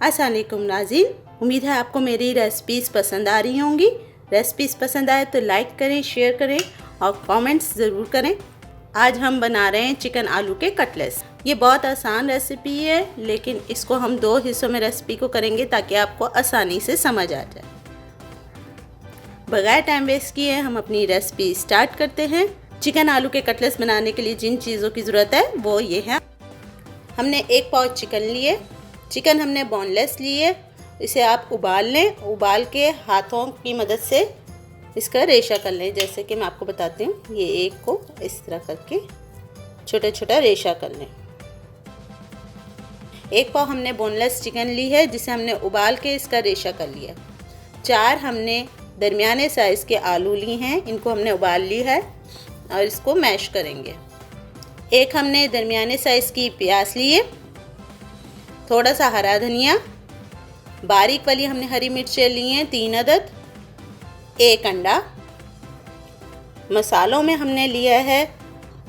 अस्सलाम वालेकुम नाज़रीन, उम्मीद है आपको मेरी रेसिपीज़ पसंद आ रही होंगी। रेसिपीज़ पसंद आए तो लाइक करें, शेयर करें और कमेंट्स ज़रूर करें। आज हम बना रहे हैं चिकन आलू के कटलेट्स। ये बहुत आसान रेसिपी है, लेकिन इसको हम 2 हिस्सों में रेसिपी को करेंगे ताकि आपको आसानी से समझ आ जाए। बगैर टाइम वेस्ट किए हम अपनी रेसिपी स्टार्ट करते हैं। चिकन आलू के कटलेट्स बनाने के लिए जिन चीज़ों की ज़रूरत है वो ये है। हमने 1 पाव चिकन लिए। चिकन हमने बोनलेस लिए। इसे आप उबाल लें। उबाल के हाथों की मदद से इसका रेशा कर लें। जैसे कि मैं आपको बताती हूँ, ये एक को इस तरह करके छोटा छोटा रेशा कर लें। 1 पाव हमने बोनलेस चिकन ली है, जिसे हमने उबाल के इसका रेशा कर लिया। 4 हमने दरमियाने साइज़ के आलू लिए हैं, इनको हमने उबाल लिया है और इसको मैश करेंगे। 1 हमने दरमियाने साइज़ की प्याज लिए। थोड़ा सा हरा धनिया, बारीक वाली हमने हरी मिर्चें ली हैं 3 अदद। 1 अंडा। मसालों में हमने लिया है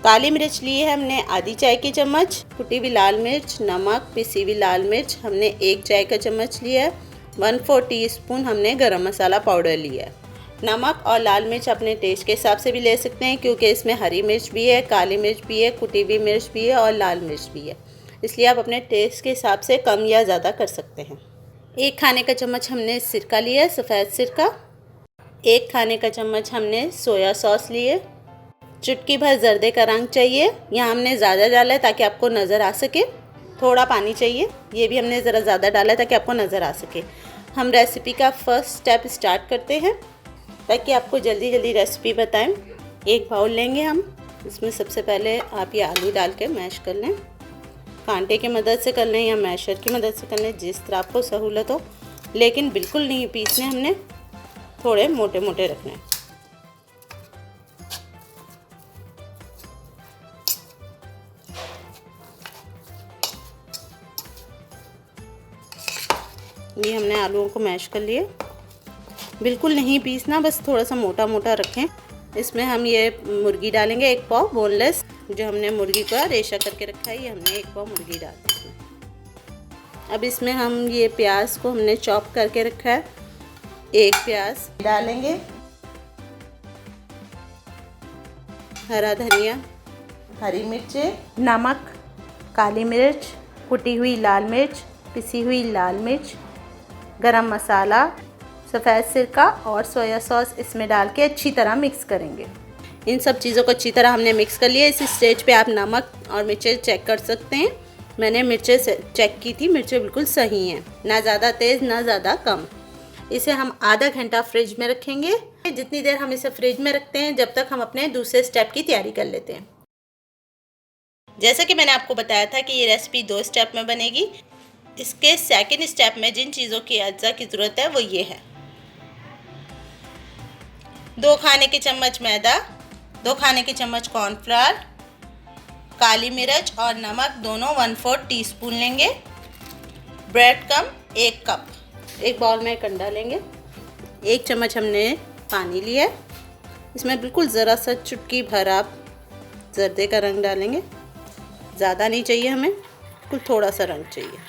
काली मिर्च ली है हमने आधी चाय की चम्मच, कुटी हुई लाल मिर्च, नमक, पिसी हुई लाल मिर्च हमने 1 चाय का चम्मच लिया है। 1/4 टीस्पून हमने गरम मसाला पाउडर लिया है। नमक और लाल मिर्च अपने टेस्ट के हिसाब से भी ले सकते हैं, क्योंकि इसमें हरी मिर्च भी है, काली मिर्च भी है, कुटी हुई मिर्च भी है और लाल मिर्च भी है, इसलिए आप अपने टेस्ट के हिसाब से कम या ज़्यादा कर सकते हैं। 1 खाने का चम्मच हमने सिरका लिया है, सफ़ेद सिरका। 1 खाने का चम्मच हमने सोया सॉस लिए। चुटकी भर जर्दे का रंग चाहिए। यहाँ हमने ज़्यादा डाला है ताकि आपको नज़र आ सके। थोड़ा पानी चाहिए, ये भी हमने ज़रा ज़्यादा डाला है ताकि आपको नज़र आ सके। हम रेसिपी का फर्स्ट स्टेप स्टार्ट करते हैं ताकि आपको जल्दी जल्दी रेसिपी बताएं। 1 बाउल लेंगे हम। इसमें सबसे पहले आप ये आलू डाल के मैश कर लें। कांटे की मदद से कर लें या मैशर की मदद से कर लें, जिस तरह आपको सहूलत हो, लेकिन बिल्कुल नहीं पीसने, हमने थोड़े मोटे मोटे रखने हैं। ये हमने आलूओं को मैश कर लिए। बिल्कुल नहीं पीसना, बस थोड़ा सा मोटा मोटा रखें। इसमें हम ये मुर्गी डालेंगे 1 पाव बोनलेस, जो हमने मुर्गी का रेशा करके रखा है, ये हमने 1 पाव मुर्गी डाल दी इसमें। अब इसमें हम ये प्याज को हमने चॉप करके रखा है, 1 प्याज डालेंगे। हरा धनिया, हरी मिर्चें, नमक, काली मिर्च, कुटी हुई लाल मिर्च, पिसी हुई लाल मिर्च, गरम मसाला, सफ़ेद सिरका और सोया सॉस इसमें डाल के अच्छी तरह मिक्स करेंगे। इन सब चीज़ों को अच्छी तरह हमने मिक्स कर लिया। इस स्टेज पे आप नमक और मिर्चें चेक कर सकते हैं। मैंने मिर्चें चेक की थी, मिर्चें बिल्कुल सही हैं, ना ज़्यादा तेज़ ना ज़्यादा कम। इसे हम आधा घंटा फ्रिज में रखेंगे। जितनी देर हम इसे फ्रिज में रखते हैं, जब तक हम अपने दूसरे स्टेप की तैयारी कर लेते हैं। जैसा कि मैंने आपको बताया था कि ये रेसिपी 2 स्टेप में बनेगी। इसके सेकंड स्टेप में जिन चीज़ों की अज्जा की ज़रूरत है वो ये है। 2 खाने के चम्मच मैदा, 2 खाने के चम्मच कॉर्नफ्लावर, काली मिर्च और नमक दोनों 1/4 टीस्पून लेंगे। Bread crumb 1 cup. एक बाउल में 1 अंडा लेंगे। 1 चम्मच हमने पानी लिया है। इसमें बिल्कुल ज़रा सा चुटकी भर आप जर्दे का रंग डालेंगे। ज़्यादा नहीं चाहिए हमें, बिल्कुल थोड़ा सा रंग चाहिए।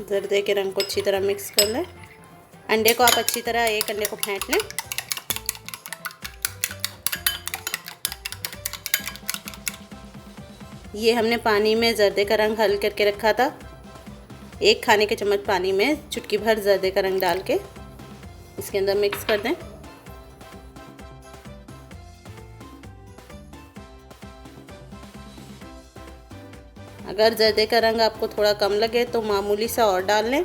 जर्दे के रंग को अच्छी तरह मिक्स कर लें। अंडे को आप अच्छी तरह 1 अंडे को फेंट लें। ये हमने पानी में जर्दे का रंग हल करके रखा था। 1 खाने के चम्मच पानी में चुटकी भर जर्दे का रंग डाल के इसके अंदर मिक्स कर दें। अगर जर्दे का रंग आपको थोड़ा कम लगे तो मामूली सा और डाल लें।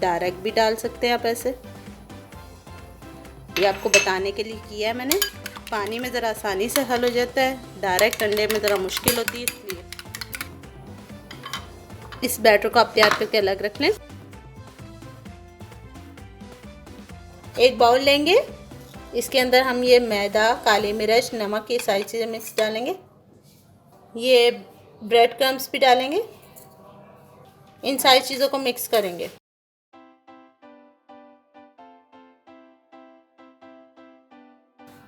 डायरेक्ट भी डाल सकते हैं आप ऐसे, ये आपको बताने के लिए किया है मैंने। पानी में ज़रा आसानी से हल हो जाता है, डायरेक्ट अंडे में ज़रा मुश्किल होती है, इसलिए इस बैटर को आप तैयार करके अलग रख लें। 1 बाउल लेंगे। इसके अंदर हम ये मैदा, काली मिर्च, नमक, ये सारी चीज़ें मिक्स डालेंगे। ये ब्रेड क्रम्स भी डालेंगे। इन सारी चीज़ों को मिक्स करेंगे।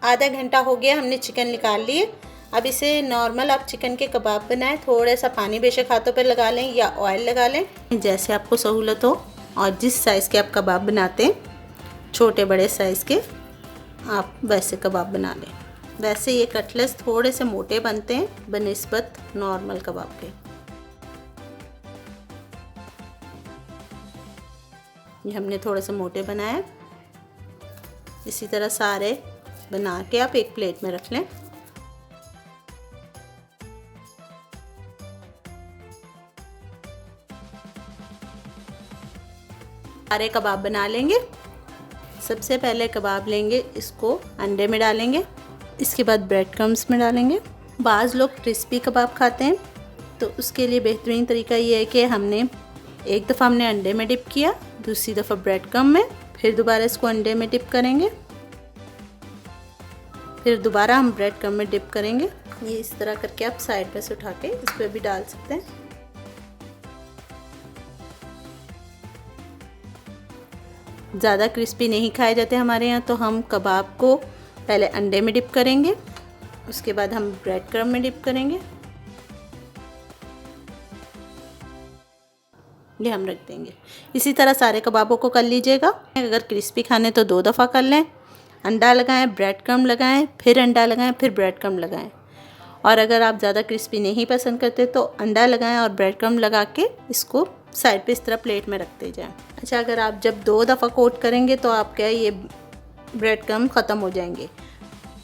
आधा घंटा हो गया, हमने चिकन निकाल लिए। अब इसे नॉर्मल आप चिकन के कबाब बनाएं, थोड़ा सा पानी बेशक हाथों पर लगा लें या ऑयल लगा लें, जैसे आपको सहूलत हो। और जिस साइज़ के आप कबाब बनाते हैं, छोटे बड़े साइज़ के, आप वैसे कबाब बना लें। वैसे ये कटलेट्स थोड़े से मोटे बनते हैं बनिस्बत नॉर्मल कबाब के। ये हमने थोड़े से मोटे बनाए। इसी तरह सारे बना के आप एक प्लेट में रख लें। सारे कबाब बना लेंगे। सबसे पहले कबाब लेंगे, इसको अंडे में डालेंगे, इसके बाद ब्रेड क्रम्स में डालेंगे। बाज़ लोग क्रिस्पी कबाब खाते हैं, तो उसके लिए बेहतरीन तरीका ये है कि एक दफ़ा हमने अंडे में डिप किया, दूसरी दफ़ा ब्रेड क्रम्ब में, फिर दोबारा इसको अंडे में डिप करेंगे, फिर दोबारा हम ब्रेड क्रम्ब में डिप करेंगे। ये इस तरह करके आप साइड पे से उठा के इस पर भी डाल सकते हैं। ज़्यादा क्रिस्पी नहीं खाए जाते हमारे यहाँ, तो हम कबाब को पहले अंडे में डिप करेंगे, उसके बाद हम ब्रेड क्रम्ब में डिप करेंगे। ये हम रख देंगे। इसी तरह सारे कबाबों को कर लीजिएगा। अगर क्रिस्पी खाने तो 2 दफ़ा कर लें। अंडा लगाएं, ब्रेड क्रम्ब लगाएं, फिर अंडा लगाएं, फिर ब्रेड क्रम्ब लगाएं। और अगर आप ज़्यादा क्रिस्पी नहीं पसंद करते तो अंडा लगाएं और ब्रेड क्रम्ब लगा के इसको साइड पे इस तरह प्लेट में रखते जाएं। अच्छा, अगर आप जब 2 दफ़ा कोट करेंगे तो आपका ये ब्रेड क्रम्ब ख़त्म हो जाएंगे,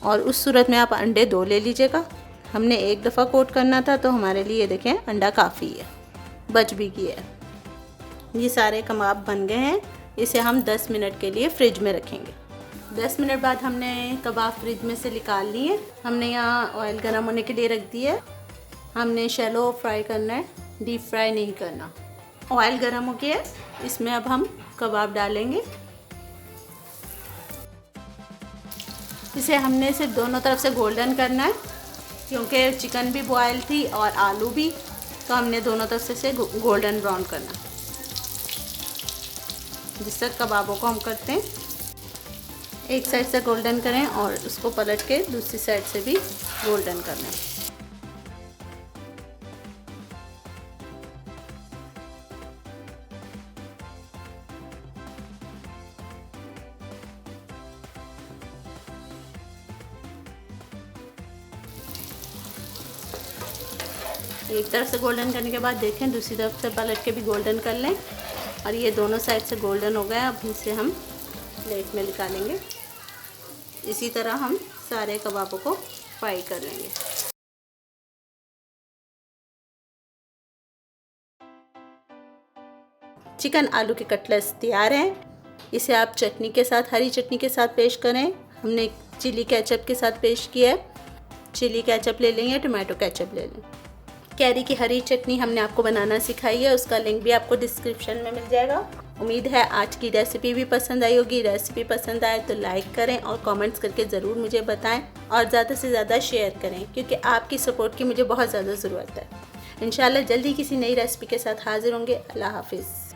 और उस सूरत में आप अंडे 2 ले लीजिएगा। हमने 1 दफ़ा कोट करना था, तो हमारे लिए देखें अंडा काफ़ी है, बच भी गया है। ये सारे कबाब बन गए हैं। इसे हम 10 मिनट के लिए फ्रिज में रखेंगे। 10 मिनट बाद हमने कबाब फ्रिज में से निकाल लिए। हमने यहाँ ऑयल गर्म होने के लिए रख दिया है। हमने शैलो फ्राई करना है, डीप फ्राई नहीं करना। ऑयल गर्म हो गया है, इसमें अब हम कबाब डालेंगे। इसे हमने सिर्फ दोनों तरफ से गोल्डन करना है, क्योंकि चिकन भी बॉयल थी और आलू भी, तो हमने दोनों तरफ से इसे गोल्डन ब्राउन करना, जिस तक कबाबों को हम करते हैं। एक साइड से गोल्डन करें और उसको पलट के दूसरी साइड से भी गोल्डन करना है। एक तरफ से गोल्डन करने के बाद देखें दूसरी तरफ से पलट के भी गोल्डन कर लें, और ये दोनों साइड से गोल्डन हो गया। अब इसे हम प्लेट में निकालेंगे। इसी तरह हम सारे कबाबों को फ्राई कर लेंगे। चिकन आलू के कटलेट्स तैयार हैं। इसे आप चटनी के साथ, हरी चटनी के साथ पेश करें। हमने चिली केचप के साथ पेश किया है। चिली केचप ले लें या टोमेटो केचप ले लें। कैरी की हरी चटनी हमने आपको बनाना सिखाई है, उसका लिंक भी आपको डिस्क्रिप्शन में मिल जाएगा। उम्मीद है आज की रेसिपी भी पसंद आई होगी। रेसिपी पसंद आए तो लाइक करें और कमेंट्स करके ज़रूर मुझे बताएं, और ज़्यादा से ज़्यादा शेयर करें, क्योंकि आपकी सपोर्ट की मुझे बहुत ज़्यादा ज़रूरत है। इंशाल्लाह जल्दी किसी नई रेसिपी के साथ हाजिर होंगे। अल्लाह हाफिज़।